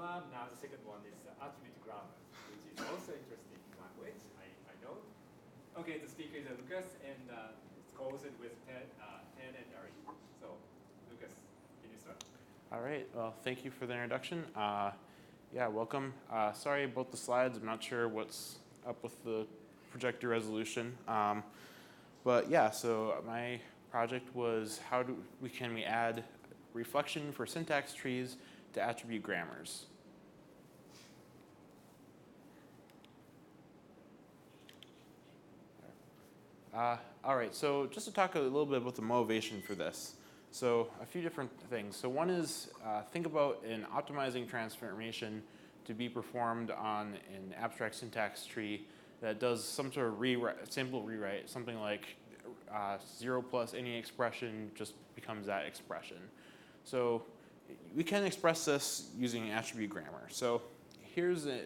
grammar. Now the second one is attribute grammar, which is also interesting language, I know. Okay, the speaker is Lucas, and it's closed with Ted and Ari. So, Lucas, can you start? All right, well, thank you for the introduction. Yeah, welcome. Sorry about the slides. I'm not sure what's up with the projector resolution. But yeah, so my project was how can we add reflection for syntax trees to attribute grammars. All right, so just to talk a little bit about the motivation for this. So a few different things. So one is think about an optimizing transformation to be performed on an abstract syntax tree that does some sort of simple rewrite, something like 0 plus any expression just becomes that expression. So we can express this using attribute grammar. So here's an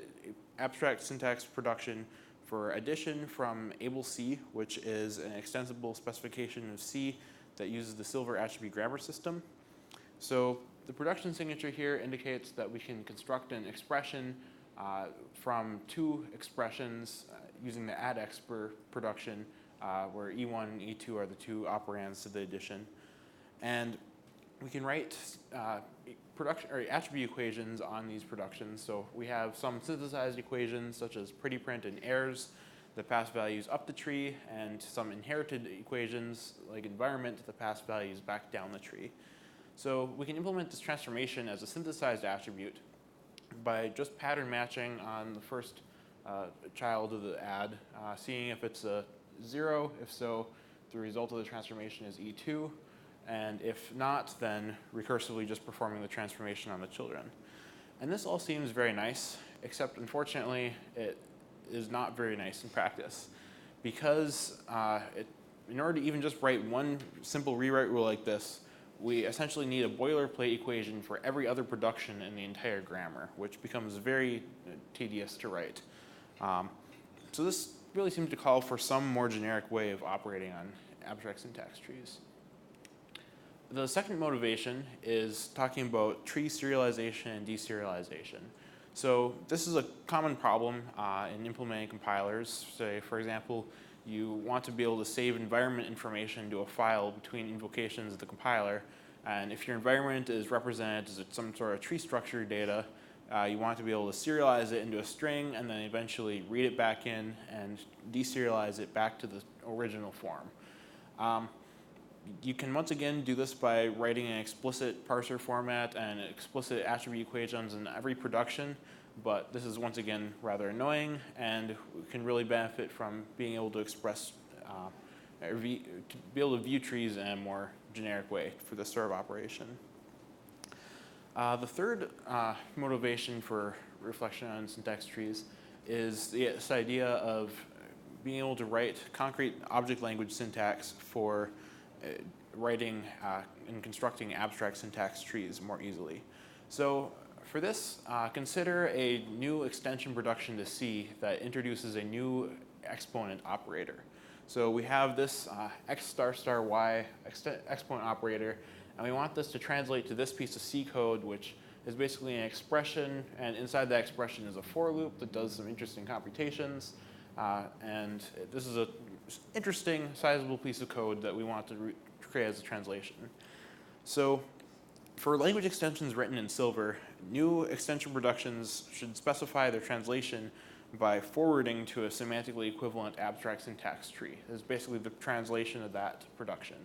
abstract syntax production for addition from ABLE-C, which is an extensible specification of C that uses the Silver attribute grammar system. So the production signature here indicates that we can construct an expression from two expressions using the AddExpr production, where E1 and E2 are the two operands to the addition. And we can write attribute equations on these productions. So we have some synthesized equations such as pretty print and errors that pass values up the tree, and some inherited equations like environment that pass values back down the tree. So we can implement this transformation as a synthesized attribute by just pattern matching on the first child of the add, seeing if it's a 0. If so, the result of the transformation is E2. And if not, then recursively just performing the transformation on the children. And this all seems very nice, except unfortunately it is not very nice in practice. Because in order to even just write one simple rewrite rule like this, we essentially need a boilerplate equation for every other production in the entire grammar, which becomes very tedious to write. So this really seems to call for some more generic way of operating on abstract syntax trees. The second motivation is talking about tree serialization and deserialization. So this is a common problem in implementing compilers. Say, for example, you want to be able to save environment information to a file between invocations of the compiler. And if your environment is represented as some sort of tree structure data, you want to be able to serialize it into a string and then eventually read it back in and deserialize it back to the original form. You can once again do this by writing an explicit parser format and explicit attribute equations in every production, but this is once again rather annoying and can really benefit from being able to express, to be able to view trees in a more generic way for this sort of operation. The third motivation for reflection on syntax trees is this idea of being able to write concrete object language syntax for writing and constructing abstract syntax trees more easily. So for this, consider a new extension production to C that introduces a new exponent operator. So we have this x star star y exponent operator, and we want this to translate to this piece of C code, which is basically an expression, and inside that expression is a for loop that does some interesting computations. And this is an interesting, sizable piece of code that we want to create as a translation. So for language extensions written in Silver, new extension productions should specify their translation by forwarding to a semantically equivalent abstract syntax tree. This is basically the translation of that production.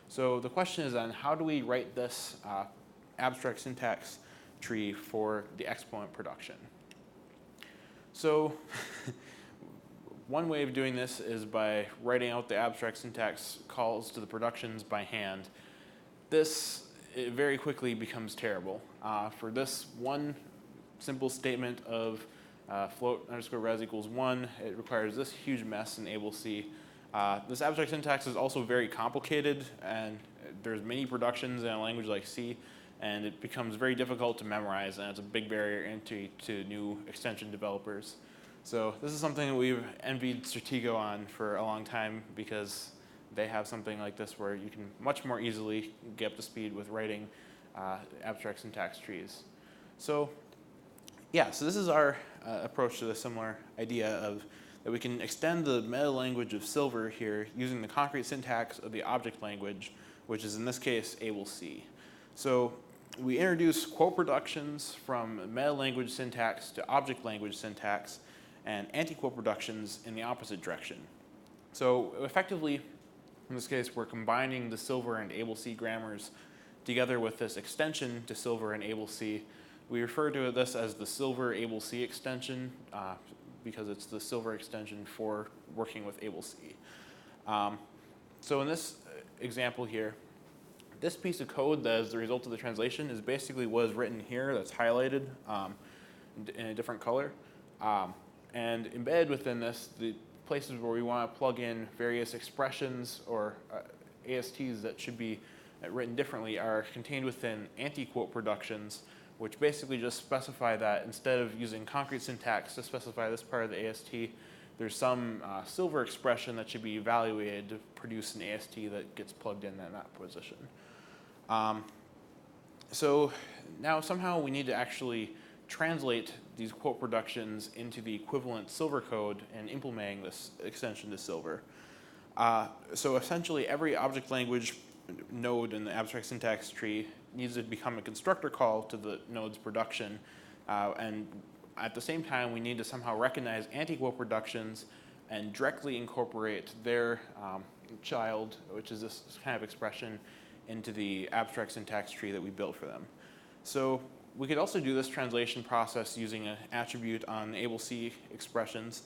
So the question is then, how do we write this abstract syntax tree for the exponent production? So one way of doing this is by writing out the abstract syntax calls to the productions by hand. This very quickly becomes terrible. For this one simple statement of float underscore res equals 1, it requires this huge mess in ABLE-C. This abstract syntax is also very complicated, and there's many productions in a language like C, and it becomes very difficult to memorize, and it's a big barrier entry to new extension developers. So this is something that we've envied Stratego on for a long time, because they have something like this where you can much more easily get up to speed with writing abstract syntax trees. So Yeah, so this is our approach to the similar idea of that we can extend the meta language of Silver here using the concrete syntax of the object language, which is in this case ABLE-C. So we introduce quote reductions from meta language syntax to object language syntax and anti-quote reductions in the opposite direction. So effectively, in this case, we're combining the Silver and ABLE-C grammars together with this extension to Silver and ABLE-C. We refer to this as the Silver ABLE-C extension because it's the Silver extension for working with ABLE-C. So in this example here, this piece of code that is the result of the translation is basically what is written here that's highlighted in a different color. And embedded within this, the places where we want to plug in various expressions or ASTs that should be written differently are contained within anti-quote reductions, which basically just specify that instead of using concrete syntax to specify this part of the AST, there's some Silver expression that should be evaluated to produce an AST that gets plugged in that position. So now somehow we need to actually translate these quote reductions into the equivalent Silver code and implementing this extension to Silver. So essentially every object language node in the abstract syntax tree needs to become a constructor call to the node's production. And at the same time, we need to somehow recognize anti-quote reductions and directly incorporate their child, which is this kind of expression, into the abstract syntax tree that we built for them. So we could also do this translation process using an attribute on ABLE-C expressions.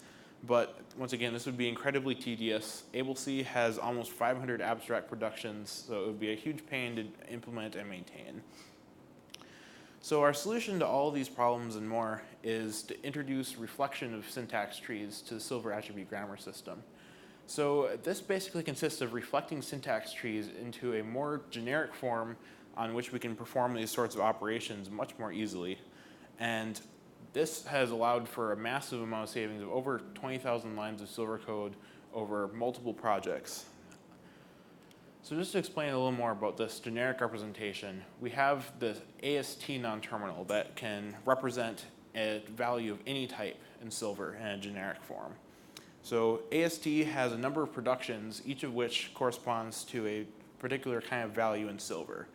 But once again, this would be incredibly tedious. ABLE-C has almost 500 abstract productions, so it would be a huge pain to implement and maintain. So our solution to all of these problems and more is to introduce reflection of syntax trees to the Silver attribute grammar system. So this basically consists of reflecting syntax trees into a more generic form on which we can perform these sorts of operations much more easily. And this has allowed for a massive amount of savings of over 20,000 lines of Silver code over multiple projects. So just to explain a little more about this generic representation, we have the AST non-terminal that can represent a value of any type in Silver in a generic form. So AST has a number of productions, each of which corresponds to a particular kind of value in Silver.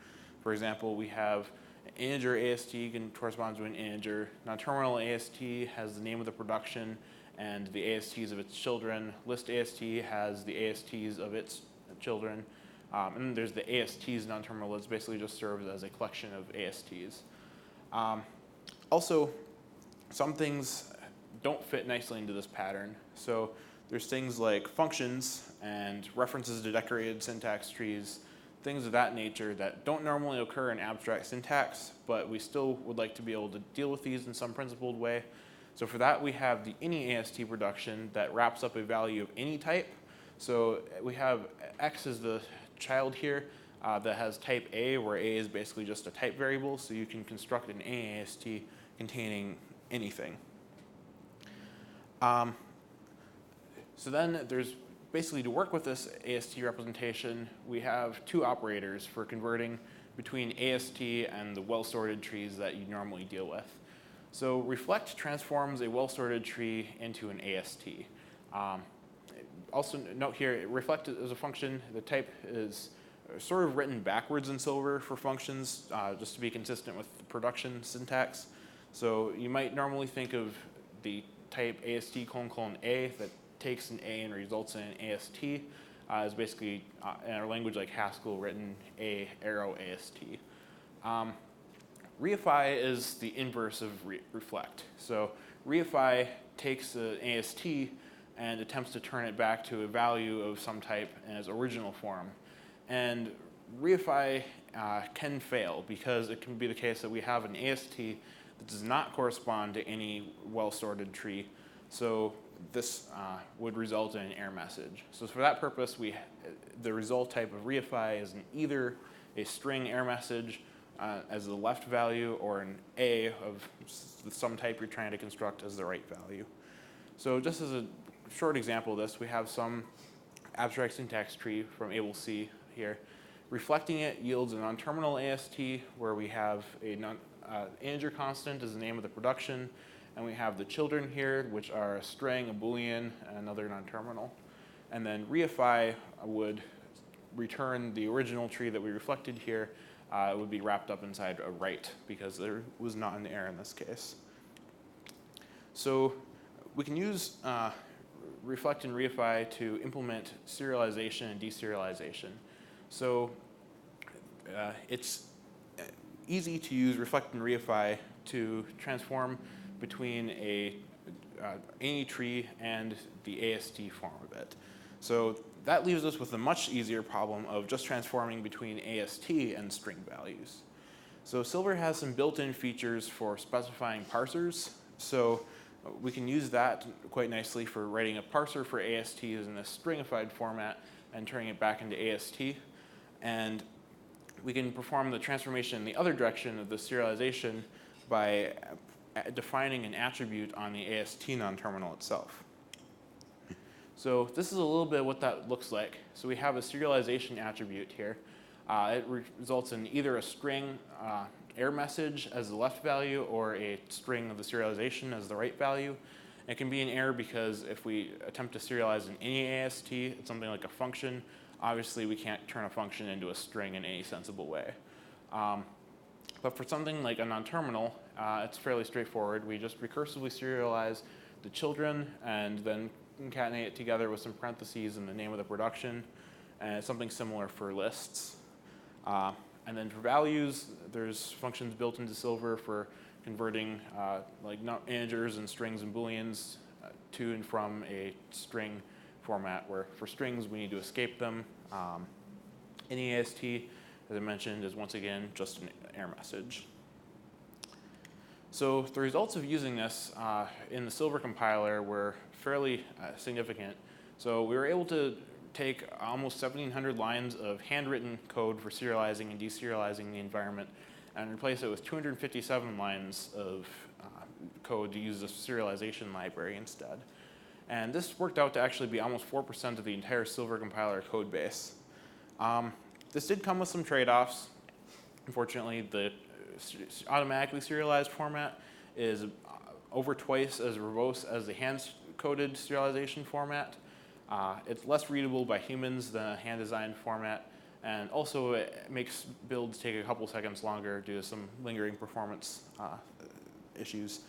For example, we have integer AST can correspond to an integer. Non-terminal AST has the name of the production and the ASTs of its children. List AST has the ASTs of its children. And then there's the ASTs non-terminal that basically just serves as a collection of ASTs. Also, some things don't fit nicely into this pattern. So there's things like functions and references to decorated syntax trees, things of that nature that don't normally occur in abstract syntax, but we still would like to be able to deal with these in some principled way. So for that, we have the any AST production that wraps up a value of any type. So we have X as the child here that has type A, where A is basically just a type variable, so you can construct an AST containing anything. So then there's basically, to work with this AST representation, we have two operators for converting between AST and the well-sorted trees that you normally deal with. So reflect transforms a well-sorted tree into an AST. Also note here, reflect is a function. The type is sort of written backwards in Silver for functions, just to be consistent with the production syntax. So you might normally think of the type AST : A that takes an A and results in an AST is basically, in a language like Haskell, written A arrow AST. Reify is the inverse of reflect. So reify takes an AST and attempts to turn it back to a value of some type in its original form. And reify can fail because it can be the case that we have an AST that does not correspond to any well-sorted tree. So this would result in an error message. So for that purpose, the result type of reify is either a string error message as the left value or an A of some type you're trying to construct as the right value. So just as a short example of this, we have some abstract syntax tree from ABLE-C here. Reflecting it yields a non-terminal AST where we have a integer constant is the name of the production, and we have the children here, which are a string, a boolean, and another non-terminal. And then reify would return the original tree that we reflected here. It would be wrapped up inside a write because there was not an error in this case. So we can use reflect and reify to implement serialization and deserialization. So it's easy to use reflect and reify to transform between any tree and the AST form of it. So that leaves us with a much easier problem of just transforming between AST and string values. So Silver has some built-in features for specifying parsers. So we can use that quite nicely for writing a parser for ASTs in a stringified format and turning it back into AST. And we can perform the transformation in the other direction of the serialization by defining an attribute on the AST non-terminal itself. So this is a little bit what that looks like. So we have a serialization attribute here. It results in either a string error message as the left value or a string of the serialization as the right value. It can be an error because if we attempt to serialize in any AST, it's something like a function. Obviously, we can't turn a function into a string in any sensible way. But for something like a non-terminal, it's fairly straightforward. We just recursively serialize the children and then concatenate it together with some parentheses in the name of the production, and something similar for lists. And then for values, there's functions built into Silver for converting like integers and strings and booleans to and from a string format, where for strings we need to escape them. Any AST, as I mentioned, is once again just an error message. So the results of using this in the Silver compiler were fairly significant. So we were able to take almost 1,700 lines of handwritten code for serializing and deserializing the environment and replace it with 257 lines of code to use the serialization library instead. And this worked out to actually be almost 4% of the entire Silver compiler code base. This did come with some trade-offs. Unfortunately, the automatically serialized format is over twice as verbose as the hand-coded serialization format. It's less readable by humans than a hand-designed format, and also it makes builds take a couple seconds longer due to some lingering performance issues.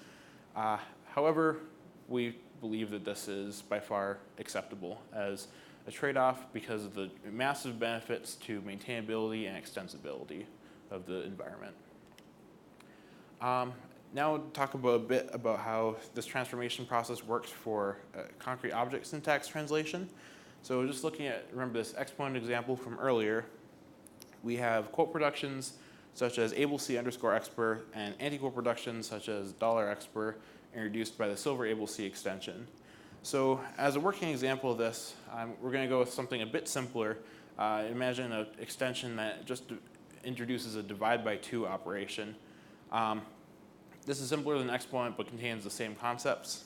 However, we believe that this is by far acceptable as a trade-off because of the massive benefits to maintainability and extensibility of the environment. Now we'll talk a bit about how this transformation process works for concrete object syntax translation. So just looking at, remember this exponent example from earlier, we have quote productions such as ableC_expr and anti-quote productions such as $expr introduced by the Silver ableC extension. So as a working example of this, we're going to go with something a bit simpler. Imagine an extension that just introduces a divide by 2 operation. This is simpler than exponent, but contains the same concepts.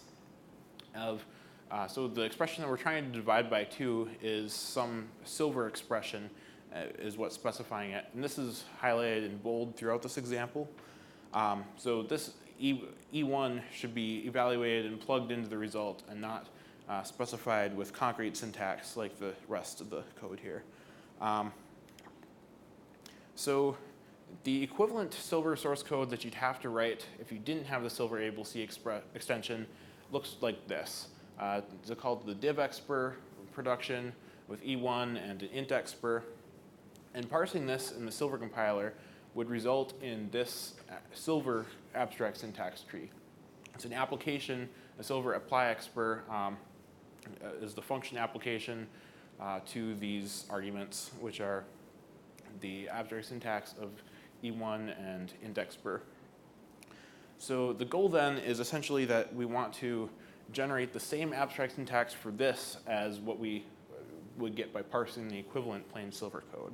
So the expression that we're trying to divide by 2 is some Silver expression, is what's specifying it. And this is highlighted in bold throughout this example. So this E1 should be evaluated and plugged into the result and not specified with concrete syntax like the rest of the code here. So the equivalent Silver source code that you'd have to write if you didn't have the Silver ableC extension looks like this. It's called the div_expr production with E1 and an int_expr. And parsing this in the Silver compiler would result in this Silver abstract syntax tree. It's an application, a Silver apply_expr is the function application to these arguments, which are the abstract syntax of E1 and int_expr. So the goal then is essentially that we want to generate the same abstract syntax for this as what we would get by parsing the equivalent plain Silver code.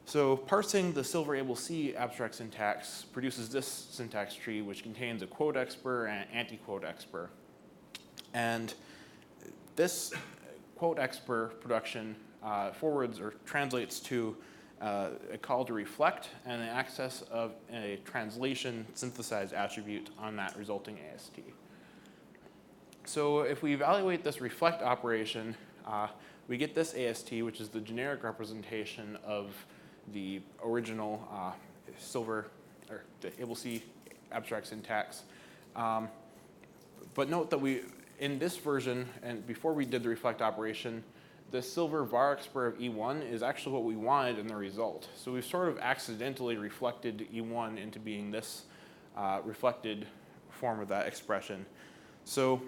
So parsing the Silver ableC abstract syntax produces this syntax tree, which contains a quote_expr and anti-quote_expr. And this quote_expr production forwards or translates to a call to reflect, and an access of a translation synthesized attribute on that resulting AST. So if we evaluate this reflect operation, we get this AST, which is the generic representation of the original Silver, or the ABLE-C abstract syntax. But note that in this version, and before we did the reflect operation, the Silver var expr of E1 is actually what we wanted in the result. So we've sort of accidentally reflected E1 into being this reflected form of that expression. So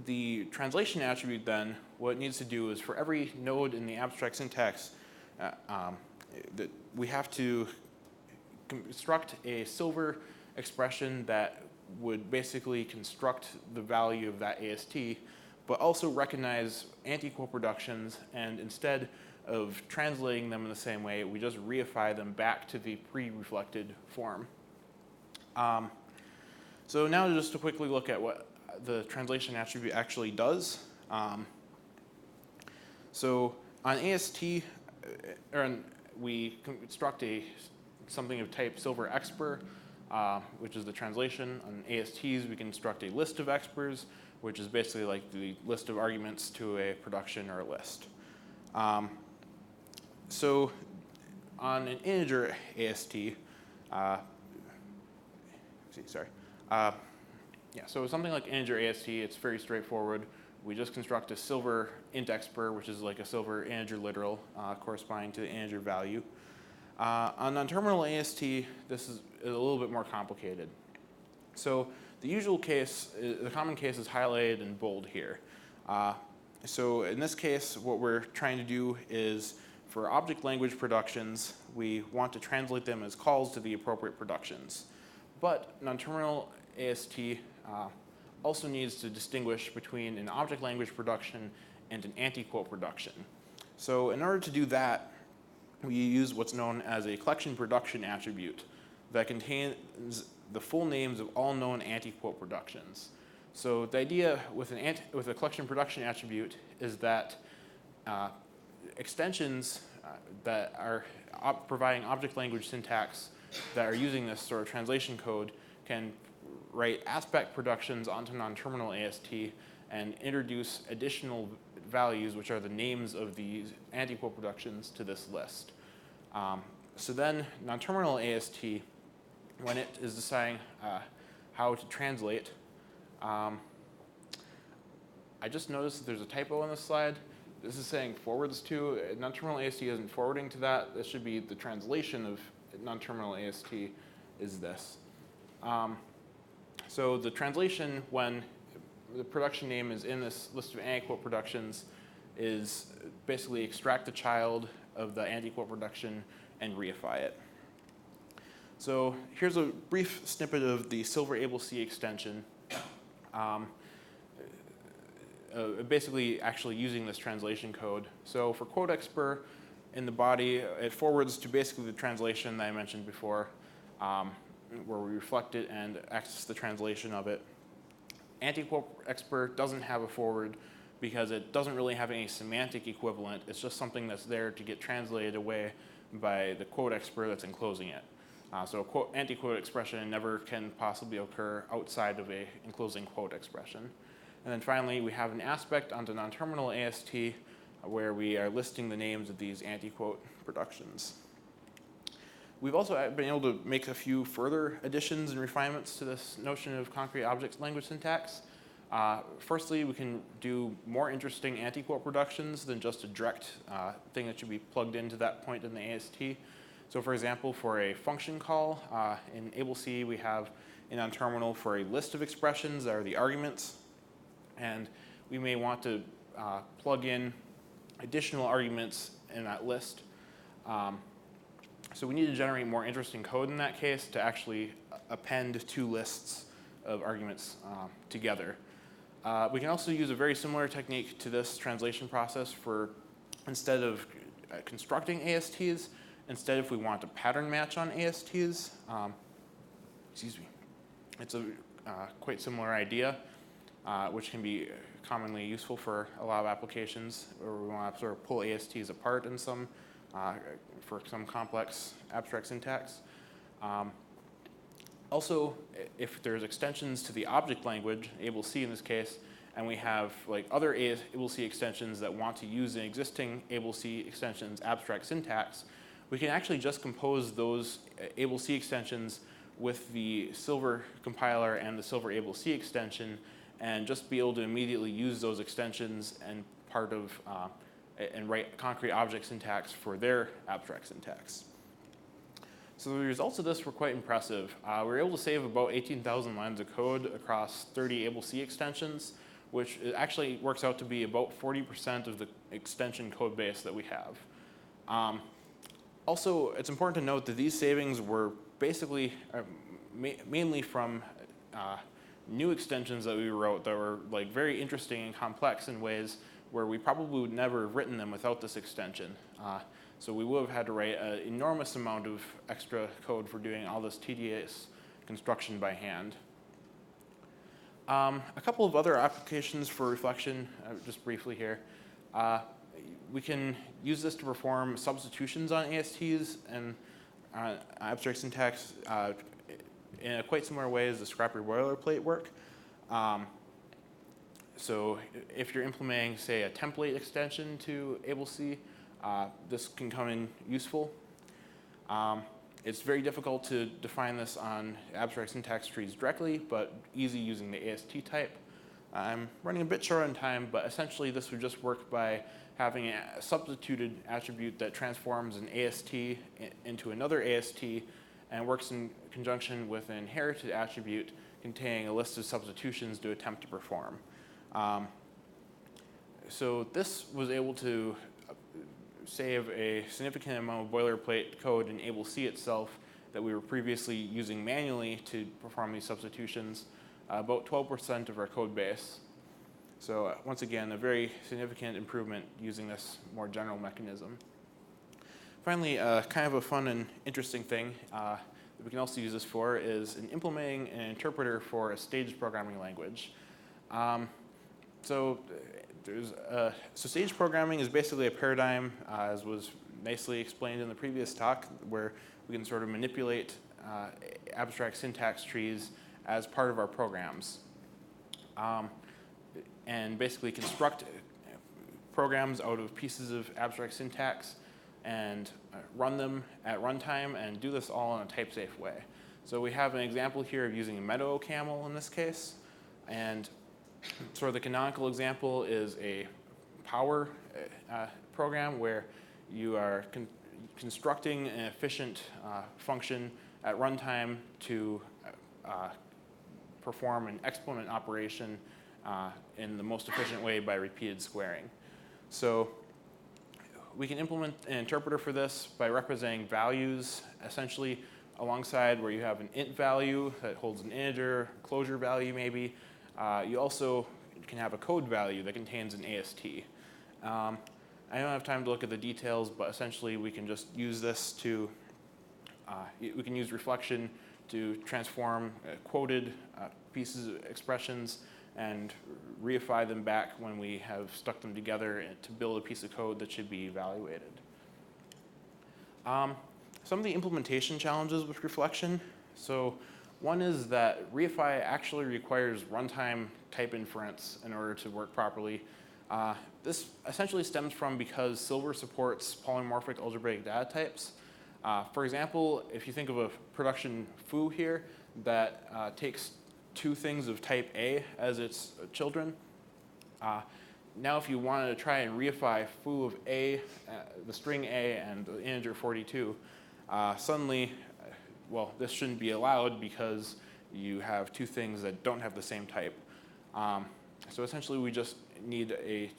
the translation attribute then, what it needs to do is for every node in the abstract syntax, that we have to construct a Silver expression that would basically construct the value of that AST, but also recognize anti-equal productions, and instead of translating them in the same way, we just reify them back to the pre-reflected form. So now just to quickly look at what the translation attribute actually does. So on AST, we construct something of type Silver expr, which is the translation. On ASTs, we construct a list of exprs, which is basically like the list of arguments to a production or a list. So on an integer AST, so something like integer AST, it's very straightforward. We just construct a Silver int expr, which is like a Silver integer literal corresponding to the integer value. On non-terminal AST, this is a little bit more complicated. So the usual case, the common case is highlighted in bold here. So in this case, what we're trying to do is for object language productions, we want to translate them as calls to the appropriate productions. But non-terminal AST also needs to distinguish between an object language production and an anti-quote production. So in order to do that, we use what's known as a collection production attribute that contains the full names of all known anti-quote productions. So the idea with a collection production attribute is that extensions that are providing object language syntax that are using this sort of translation code can write aspect productions onto non-terminal AST and introduce additional values, which are the names of these anti-quote productions, to this list. So then non-terminal AST, when it is deciding how to translate, I just noticed that there's a typo on this slide. This is saying forwards to. Non-terminal AST isn't forwarding to that. This should be the translation of non-terminal AST is this. So the translation when the production name is in this list of anti-quote productions is basically extract the child of the anti-quote production and reify it. So here's a brief snippet of the Silver ABLE-C extension. Basically actually using this translation code. So for quote expr in the body, it forwards to basically the translation that I mentioned before, where we reflect it and access the translation of it. Anti-quote expr doesn't have a forward because it doesn't really have any semantic equivalent. It's just something that's there to get translated away by the quote expr that's enclosing it. So a anti-quote expression never can possibly occur outside of a enclosing quote expression. And then finally, we have an aspect onto non-terminal AST where we are listing the names of these anti-quote productions. We've also been able to make a few further additions and refinements to this notion of concrete object language syntax. Firstly, we can do more interesting anti-quote productions than just a direct thing that should be plugged into that point in the AST. So for example, for a function call, in ABLE-C, we have a non-terminal for a list of expressions that are the arguments. And we may want to plug in additional arguments in that list. So we need to generate more interesting code in that case to actually append two lists of arguments together. We can also use a very similar technique to this translation process for instead of constructing ASTs, instead if we want a pattern match on ASTs, it's a quite similar idea, which can be commonly useful for a lot of applications where we want to sort of pull ASTs apart in some for some complex abstract syntax. Also, if there's extensions to the object language, ABLE-C in this case, and we have like other ABLE-C extensions that want to use an existing ABLE-C extension's abstract syntax, we can actually just compose those ABLE-C extensions with the Silver compiler and the Silver ABLE-C extension, and just be able to immediately use those extensions and and write concrete object syntax for their abstract syntax. So the results of this were quite impressive. We were able to save about 18,000 lines of code across 30 ABLE-C extensions, which actually works out to be about 40% of the extension code base that we have. Also, it's important to note that these savings were basically mainly from new extensions that we wrote that were like very interesting and complex in ways where we probably would never have written them without this extension. So we would have had to write an enormous amount of extra code for doing all this tedious construction by hand. A couple of other applications for reflection, just briefly here. We can use this to perform substitutions on ASTs and abstract syntax in a quite similar way as the scrappy boilerplate work. So if you're implementing, say, a template extension to ABLE-C, this can come in useful. It's very difficult to define this on abstract syntax trees directly, but easy using the AST type. I'm running a bit short on time, but essentially this would just work by having a substituted attribute that transforms an AST into another AST and works in conjunction with an inherited attribute containing a list of substitutions to attempt to perform. So this was able to save a significant amount of boilerplate code in ABLE-C itself that we were previously using manually to perform these substitutions, about 12% of our code base. So once again, a very significant improvement using this more general mechanism. Finally, kind of a fun and interesting thing that we can also use this for is in implementing an interpreter for a staged programming language. So staged programming is basically a paradigm, as was nicely explained in the previous talk, where we can sort of manipulate abstract syntax trees as part of our programs. And basically construct programs out of pieces of abstract syntax and run them at runtime and do this all in a type-safe way. So we have an example here of using a meadow camel in this case. And sort of the canonical example is a power program where you are constructing an efficient function at runtime to perform an exponent operation in the most efficient way by repeated squaring. So we can implement an interpreter for this by representing values essentially alongside where you have an int value that holds an integer, closure value maybe. You also can have a code value that contains an AST. I don't have time to look at the details, but essentially we can just use this to, we can use reflection to transform quoted pieces of expressions and reify them back when we have stuck them together to build a piece of code that should be evaluated. Some of the implementation challenges with reflection. So one is that reify actually requires runtime type inference in order to work properly. This essentially stems from because Silver supports polymorphic algebraic data types. For example, if you think of a production foo here that takes two things of type A as its children, now if you wanted to try and reify foo of A, the string A and the integer 42, suddenly, well, this shouldn't be allowed because you have two things that don't have the same type. So essentially we just need a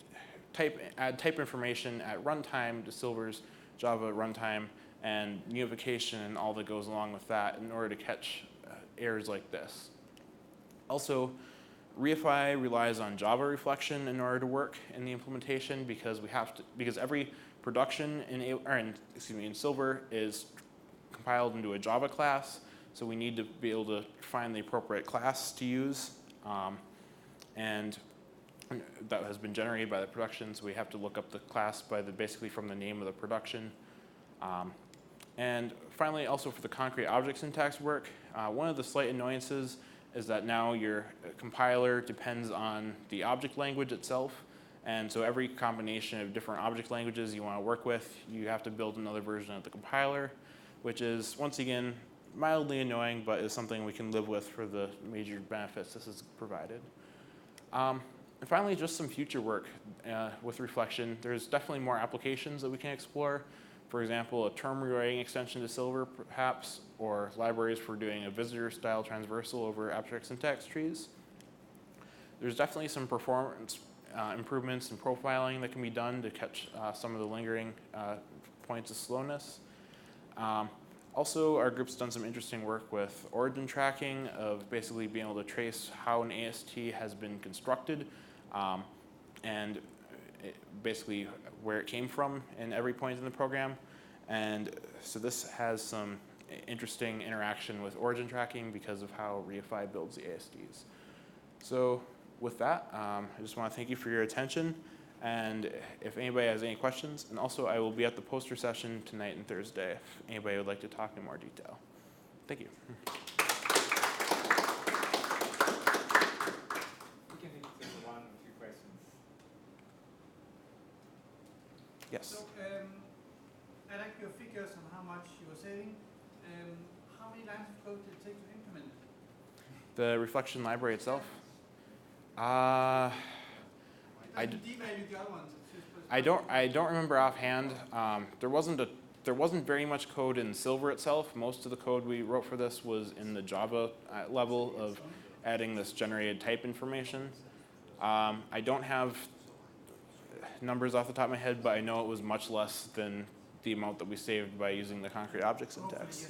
add type information at runtime to Silver's Java runtime and unification and all that goes along with that in order to catch errors like this. Also, reify relies on Java reflection in order to work in the implementation because every production in Silver is compiled into a Java class, so we need to be able to find the appropriate class to use, and that has been generated by the production, so we have to look up the class by basically from the name of the production. And finally, also for the concrete object syntax work, one of the slight annoyances is that now your compiler depends on the object language itself. And so every combination of different object languages you want to work with, you have to build another version of the compiler, which is, once again, mildly annoying, but is something we can live with for the major benefits this has provided. And finally, just some future work with reflection. There's definitely more applications that we can explore. For example, a term rewriting extension to Silver, perhaps, or libraries for doing a visitor-style transversal over abstract syntax trees. There's definitely some performance improvements in profiling that can be done to catch some of the lingering points of slowness. Also, our group's done some interesting work with origin tracking of basically being able to trace how an AST has been constructed and basically where it came from in every point in the program. And so this has some interesting interaction with origin tracking because of how Reify builds the ASTs. So with that, I just want to thank you for your attention. And if anybody has any questions, and also I will be at the poster session tonight and Thursday if anybody would like to talk in more detail. Thank you. Yes. So I like your figures on how much you are saving. How many lines of code did it take to implement it? The reflection library itself? I don't remember offhand. There wasn't very much code in Silver itself. Most of the code we wrote for this was in the Java level of adding this generated type information. I don't have numbers off the top of my head, but I know it was much less than the amount that we saved by using the concrete object syntax.